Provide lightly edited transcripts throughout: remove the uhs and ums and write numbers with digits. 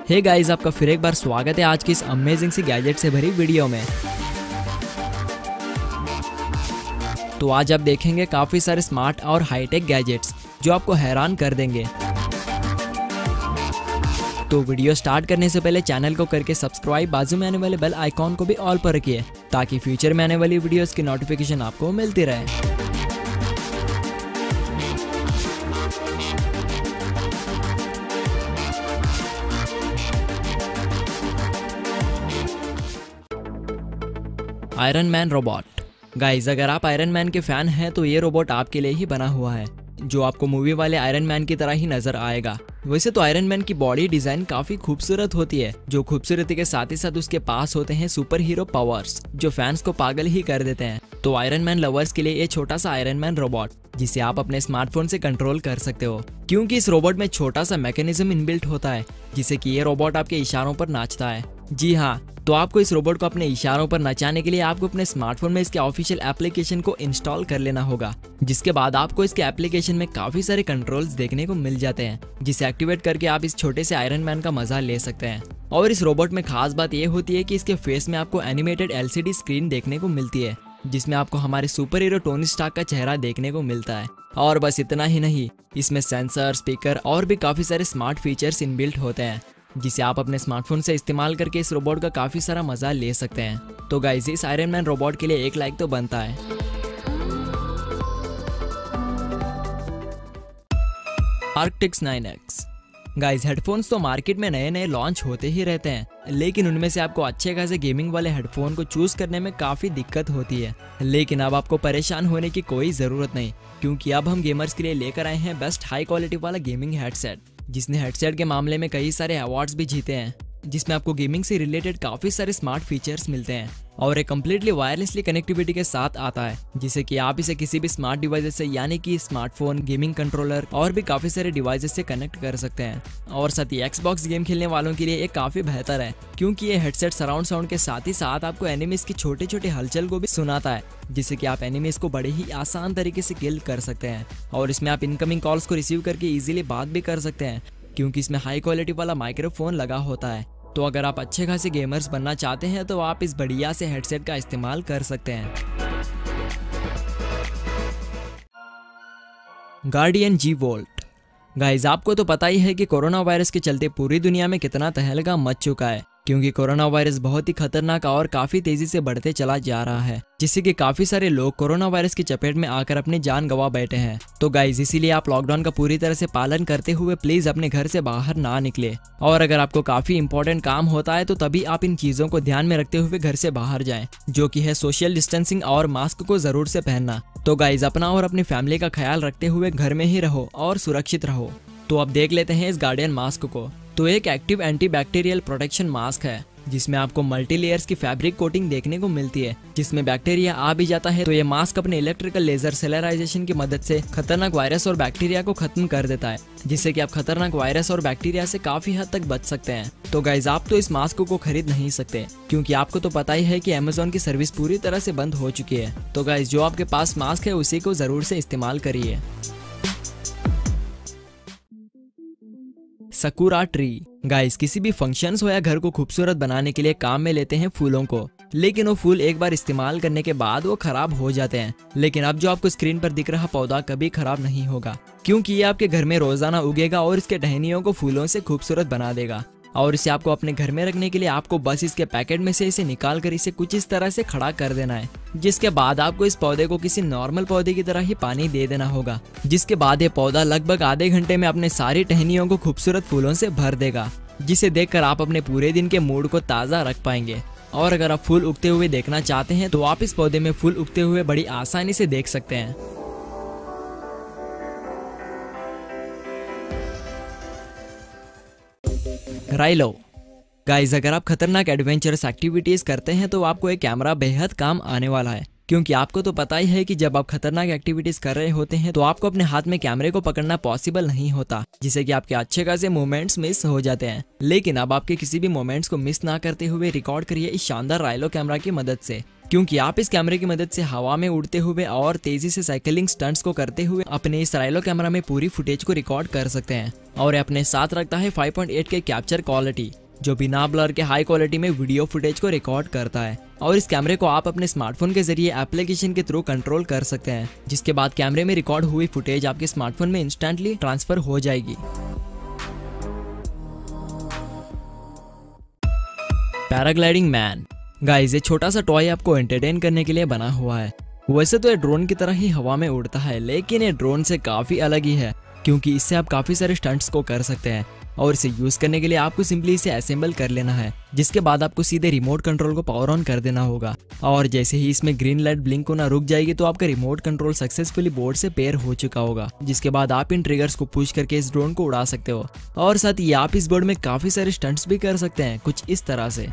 Hey guys, आपका फिर एक बार स्वागत है आज की इस अमेजिंग सी गैजेट से भरी वीडियो में। तो आज आप देखेंगे काफी सारे स्मार्ट और हाईटेक गैजेट्स जो आपको हैरान कर देंगे। तो वीडियो स्टार्ट करने से पहले चैनल को करके सब्सक्राइब, बाजू में आने वाले बेल आइकॉन को भी ऑल पर रखिए ताकि फ्यूचर में आने वाली वीडियोस की नोटिफिकेशन आपको मिलती रहे। Iron man robot. गाइज, अगर आप आयरन मैन के फैन हैं तो ये रोबोट आपके लिए ही बना हुआ है, जो आपको मूवी वाले आयरन मैन की तरह ही नजर आएगा। वैसे तो आयरन मैन की बॉडी डिजाइन काफी खूबसूरत होती है, जो खूबसूरती के साथ ही साथ उसके पास होते हैं सुपर हीरो पावर्स जो फैंस को पागल ही कर देते हैं। तो आयरन मैन लवर्स के लिए ये छोटा सा आयरन मैन रोबोट जिसे आप अपने स्मार्टफोन से कंट्रोल कर सकते हो, क्योंकि इस रोबोट में छोटा सा मैकेनिज्म इनबिल्ट होता है जिससे कि ये रोबोट आपके इशारों पर नाचता है। जी हाँ, तो आपको इस रोबोट को अपने इशारों पर नचाने के लिए आपको अपने स्मार्टफोन में इसके ऑफिशियल एप्लीकेशन को इंस्टॉल कर लेना होगा, जिसके बाद आपको इसके एप्लीकेशन में काफी सारे कंट्रोल्स देखने को मिल जाते हैं, जिसे एक्टिवेट करके आप इस छोटे से आयरन मैन का मजा ले सकते हैं। और इस रोबोट में खास बात यह होती है कि इसके फेस में आपको एनिमेटेड LCD स्क्रीन देखने को मिलती है, जिसमें आपको हमारे सुपर हीरो टोनी स्टार्क का चेहरा देखने को मिलता है। और बस इतना ही नहीं, इसमें सेंसर, स्पीकर और भी काफी सारे स्मार्ट फीचर्स इनबिल्ट होते हैं, जिसे आप अपने स्मार्टफोन से इस्तेमाल करके इस रोबोट का काफी सारा मजा ले सकते हैं। तो गाइस, इस आयरन मैन रोबोट के लिए एक लाइक तो बनता है। आर्क्टिक्स 9X। गाइस, हेडफोन्स तो मार्केट में नए नए लॉन्च होते ही रहते हैं, लेकिन उनमें से आपको अच्छे खासे गेमिंग वाले हेडफोन को चूज करने में काफी दिक्कत होती है। लेकिन अब आपको परेशान होने की कोई जरूरत नहीं, क्योंकि अब हम गेमर्स के लिए लेकर आए हैं बेस्ट हाई क्वालिटी वाला गेमिंग हेडसेट, जिसने हेडसेट के मामले में कई सारे अवार्ड्स भी जीते हैं, जिसमें आपको गेमिंग से रिलेटेड काफी सारे स्मार्ट फीचर्स मिलते हैं और एक कम्प्लीटली वायरलेसली कनेक्टिविटी के साथ आता है, जिससे कि आप इसे किसी भी स्मार्ट डिवाइस से यानी कि स्मार्टफोन, गेमिंग कंट्रोलर और भी काफी सारे डिवाइसेस से कनेक्ट कर सकते हैं। और साथ ही Xbox गेम खेलने वालों के लिए ये काफी बेहतर है, क्योंकि ये हेडसेट सराउंड साउंड के साथ ही साथ आपको एनिमीज की छोटे छोटे हलचल को भी सुनाता है, जिससे कि आप एनिमीज को बड़े ही आसान तरीके से किल कर सकते हैं। और इसमें आप इनकमिंग कॉल्स को रिसीव करके इजीली बात भी कर सकते हैं, क्योंकि इसमें हाई क्वालिटी वाला माइक्रोफोन लगा होता है। तो अगर आप अच्छे खासे गेमर्स बनना चाहते हैं तो आप इस बढ़िया से हेडसेट का इस्तेमाल कर सकते हैं। Guardian G Volt। गाइज, आपको तो पता ही है कि कोरोना वायरस के चलते पूरी दुनिया में कितना तहलका मच चुका है, क्योंकि कोरोना वायरस बहुत ही खतरनाक और काफी तेजी से बढ़ते चला जा रहा है, जिससे कि काफी सारे लोग कोरोना वायरस की चपेट में आकर अपनी जान गंवा बैठे हैं। तो गाइज, इसीलिए आप लॉकडाउन का पूरी तरह से पालन करते हुए प्लीज अपने घर से बाहर ना निकले, और अगर आपको काफी इंपॉर्टेंट काम होता है तो तभी आप इन चीजों को ध्यान में रखते हुए घर से बाहर जाएं, जो कि है सोशल डिस्टेंसिंग और मास्क को जरूर से पहनना। तो गाइज, अपना और अपनी फैमिली का ख्याल रखते हुए घर में ही रहो और सुरक्षित रहो। तो अब देख लेते हैं इस गार्डियन मास्क को। तो एक एक्टिव एंटीबैक्टीरियल प्रोटेक्शन मास्क है, जिसमें आपको मल्टी लेयर्स की फैब्रिक कोटिंग देखने को मिलती है, जिसमें बैक्टीरिया आ भी जाता है तो ये मास्क अपने इलेक्ट्रिकल लेजर सेलराइजेशन की मदद से खतरनाक वायरस और बैक्टीरिया को खत्म कर देता है, जिससे कि आप खतरनाक वायरस और बैक्टीरिया से काफी हद तक बच सकते हैं। तो गाइज, आप तो इस मास्क को खरीद नहीं सकते, क्योंकि आपको तो पता ही है कि Amazon की सर्विस पूरी तरह से बंद हो चुकी है। तो गाइज, जो आपके पास मास्क है उसी को जरूर से इस्तेमाल करिए। Sakura tree. गाइस, किसी भी फंक्शंस हो या घर को खूबसूरत बनाने के लिए काम में लेते हैं फूलों को, लेकिन वो फूल एक बार इस्तेमाल करने के बाद वो खराब हो जाते हैं। लेकिन अब जो आपको स्क्रीन पर दिख रहा पौधा कभी खराब नहीं होगा, क्योंकि ये आपके घर में रोजाना उगेगा और इसके टहनियों को फूलों से खूबसूरत बना देगा। और इसे आपको अपने घर में रखने के लिए आपको बस इसके पैकेट में से इसे निकाल कर इसे कुछ इस तरह से खड़ा कर देना है, जिसके बाद आपको इस पौधे को किसी नॉर्मल पौधे की तरह ही पानी दे देना होगा, जिसके बाद ये पौधा लगभग आधे घंटे में अपने सारी टहनियों को खूबसूरत फूलों से भर देगा, जिसे देखकर आप अपने पूरे दिन के मूड को ताज़ा रख पाएंगे। और अगर आप फूल उगते हुए देखना चाहते हैं तो आप इस पौधे में फूल उगते हुए बड़ी आसानी से देख सकते हैं। राइलो। गाइज, अगर आप खतरनाक एडवेंचरस एक्टिविटीज करते हैं तो आपको एक कैमरा बेहद काम आने वाला है, क्योंकि आपको तो पता ही है कि जब आप खतरनाक एक्टिविटीज कर रहे होते हैं तो आपको अपने हाथ में कैमरे को पकड़ना पॉसिबल नहीं होता, जिससे कि आपके अच्छे खासे मोमेंट्स मिस हो जाते हैं। लेकिन अब आपके किसी भी मोमेंट्स को मिस ना करते हुए रिकॉर्ड करिए इस शानदार राइलो कैमरा की मदद से। क्योंकि आप इस कैमरे की मदद से हवा में उड़ते हुए और तेजी से साइकिलिंग स्टंट्स को करते हुए अपने इस राइलो कैमरा में पूरी फुटेज को रिकॉर्ड कर सकते हैं। और अपने साथ रखता है 5.8 के कैप्चर क्वालिटी, जो बिना ब्लर के हाई क्वालिटी में वीडियो फुटेज को रिकॉर्ड करता है। और इस कैमरे को आप अपने स्मार्टफोन के जरिए एप्लीकेशन के थ्रू कंट्रोल कर सकते हैं, जिसके बाद कैमरे में रिकॉर्ड हुई फुटेज आपके स्मार्टफोन में इंस्टेंटली ट्रांसफर हो जाएगी। Paragliding man. गाइस, ये छोटा सा टॉय आपको एंटरटेन करने के लिए बना हुआ है। वैसे तो ये ड्रोन की तरह ही हवा में उड़ता है, लेकिन ये ड्रोन से काफी अलग ही है, क्योंकि इससे आप काफी सारे स्टंट्स को कर सकते हैं। और इसे यूज करने के लिए आपको सिंपली इसे असेंबल कर लेना है, जिसके बाद आपको सीधे रिमोट कंट्रोल को पावर ऑन कर देना होगा। और जैसे ही इसमें ग्रीन लाइट ब्लिंक होना रुक जाएगी तो आपका रिमोट कंट्रोल सक्सेसफुली बोर्ड से पेयर हो चुका होगा, जिसके बाद आप इन ट्रिगर्स को पुश करके इस ड्रोन को उड़ा सकते हो। और साथ ही आप इस बोर्ड में काफी सारे स्टंट्स भी कर सकते हैं, कुछ इस तरह से।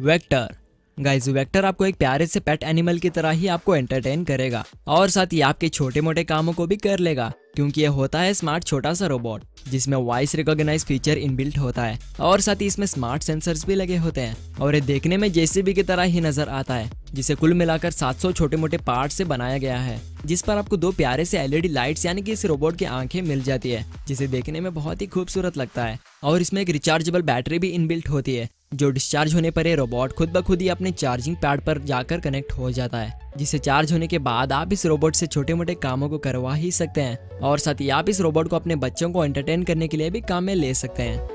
वेक्टर। गाइस, वेक्टर आपको एक प्यारे से पेट एनिमल की तरह ही आपको एंटरटेन करेगा और साथ ही आपके छोटे मोटे कामों को भी कर लेगा, क्योंकि यह होता है स्मार्ट छोटा सा रोबोट जिसमें वॉइस रिकॉग्नाइज फीचर इनबिल्ट होता है और साथ ही इसमें स्मार्ट सेंसर्स भी लगे होते हैं। और ये देखने में जेसीबी की तरह ही नजर आता है, जिसे कुल मिलाकर 700 छोटे मोटे पार्ट से बनाया गया है, जिस पर आपको 2 प्यारे से एलईडी लाइट्स यानी कि इस रोबोट की आंखें मिल जाती है, जिसे देखने में बहुत ही खूबसूरत लगता है। और इसमें एक रिचार्जेबल बैटरी भी इनबिल्ट होती है, जो डिस्चार्ज होने पर ये रोबोट खुद ब खुद ही अपने चार्जिंग पैड पर जाकर कनेक्ट हो जाता है, जिसे चार्ज होने के बाद आप इस रोबोट से छोटे मोटे कामों को करवा ही सकते हैं। और साथ ही आप इस रोबोट को अपने बच्चों को एंटरटेन करने के लिए भी काम में ले सकते हैं।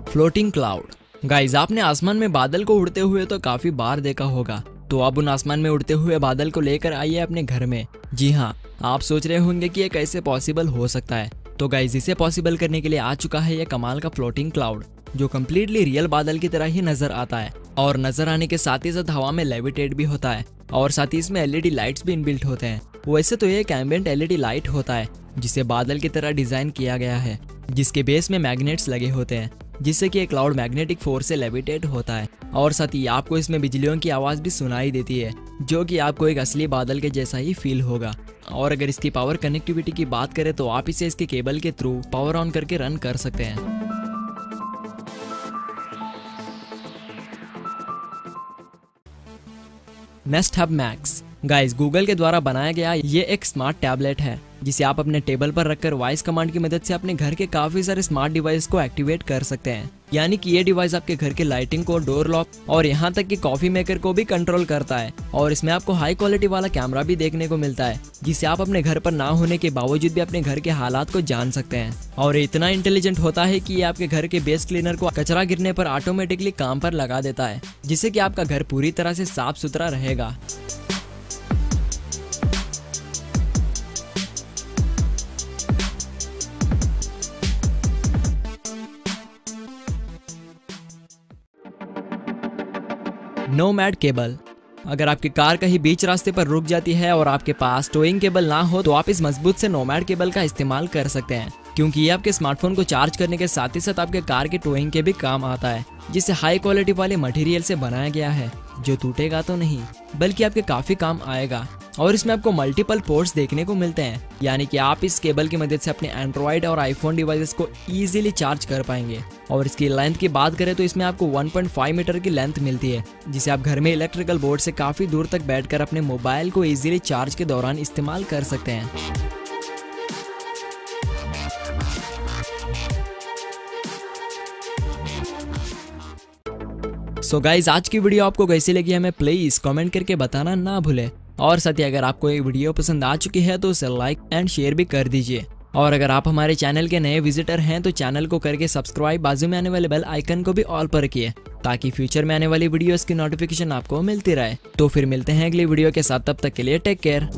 Floating cloud. गाइस, आपने आसमान में बादल को उड़ते हुए तो काफी बार देखा होगा, तो अब उन आसमान में उड़ते हुए बादल को लेकर आइए अपने घर में। जी हाँ, आप सोच रहे होंगे कि ये कैसे पॉसिबल हो सकता है। तो गाइस, इसे पॉसिबल करने के लिए आ चुका है ये कमाल का फ्लोटिंग क्लाउड, जो कम्प्लीटली रियल बादल की तरह ही नजर आता है और नजर आने के साथ ही साथ हवा में लेविटेट भी होता है। और साथ ही इसमें एलईडी लाइट्स भी इनबिल्ट होते हैं। वैसे तो ये एक एम्बिएंट एलईडी लाइट होता है, जिसे बादल की तरह डिजाइन किया गया है, जिसके बेस में मैग्नेट्स लगे होते हैं, जिससे कि एक क्लाउड मैग्नेटिक फोर्स से लेविटेट होता है। और साथ ही आपको इसमें बिजलियों की आवाज भी सुनाई देती है, जो कि आपको एक असली बादल के जैसा ही फील होगा। और अगर इसकी पावर कनेक्टिविटी की बात करें तो आप इसे इसके केबल के थ्रू पावर ऑन करके रन कर सकते हैं। Nest hub max. Guys, Google के द्वारा बनाया गया ये एक स्मार्ट टैबलेट है, जिसे आप अपने टेबल पर रखकर वॉइस कमांड की मदद से अपने घर के काफी सारे स्मार्ट डिवाइस को एक्टिवेट कर सकते हैं। यानी कि ये डिवाइस आपके घर के लाइटिंग को, डोर लॉक और यहाँ तक कि कॉफी मेकर को भी कंट्रोल करता है। और इसमें आपको हाई क्वालिटी वाला कैमरा भी देखने को मिलता है, जिससे आप अपने घर पर ना होने के बावजूद भी अपने घर के हालात को जान सकते हैं। और ये इतना इंटेलिजेंट होता है कि ये आपके घर के बेस क्लीनर को कचरा गिरने पर ऑटोमेटिकली काम पर लगा देता है, जिससे कि आपका घर पूरी तरह से साफ सुथरा रहेगा। Nomad cable. अगर आपकी कार कहीं बीच रास्ते पर रुक जाती है और आपके पास टोइंग केबल ना हो, तो आप इस मजबूत से नोमैड केबल का इस्तेमाल कर सकते हैं, क्योंकि ये आपके स्मार्टफोन को चार्ज करने के साथ ही साथ आपके कार के टोइंग के भी काम आता है, जिसे हाई क्वालिटी वाले मटेरियल से बनाया गया है, जो टूटेगा तो नहीं बल्कि आपके काफी काम आएगा। और इसमें आपको मल्टीपल पोर्ट्स देखने को मिलते हैं, यानी कि आप इस केबल की मदद से अपने एंड्रॉइड और आईफोन डिवाइसेस को इजीली चार्ज कर पाएंगे। और इसकी लेंथ की बात करें तो इसमें आपको 1.5 मीटर की लेंथ मिलती है, जिसे आप घर में इलेक्ट्रिकल बोर्ड से काफी दूर तक बैठकर अपने मोबाइल को इजीली चार्ज के दौरान इस्तेमाल कर सकते हैं। सो गाइज, आज की वीडियो आपको कैसी लगी हमें प्लीज कमेंट करके बताना ना भूले। और साथ ही अगर आपको ये वीडियो पसंद आ चुकी है तो उसे लाइक एंड शेयर भी कर दीजिए। और अगर आप हमारे चैनल के नए विजिटर हैं तो चैनल को करके सब्सक्राइब, बाजू में आने वाले बेल आइकन को भी ऑल पर रखिए, ताकि फ्यूचर में आने वाली वीडियोस की नोटिफिकेशन आपको मिलती रहे। तो फिर मिलते हैं अगली वीडियो के साथ, तब तक के लिए टेक केयर।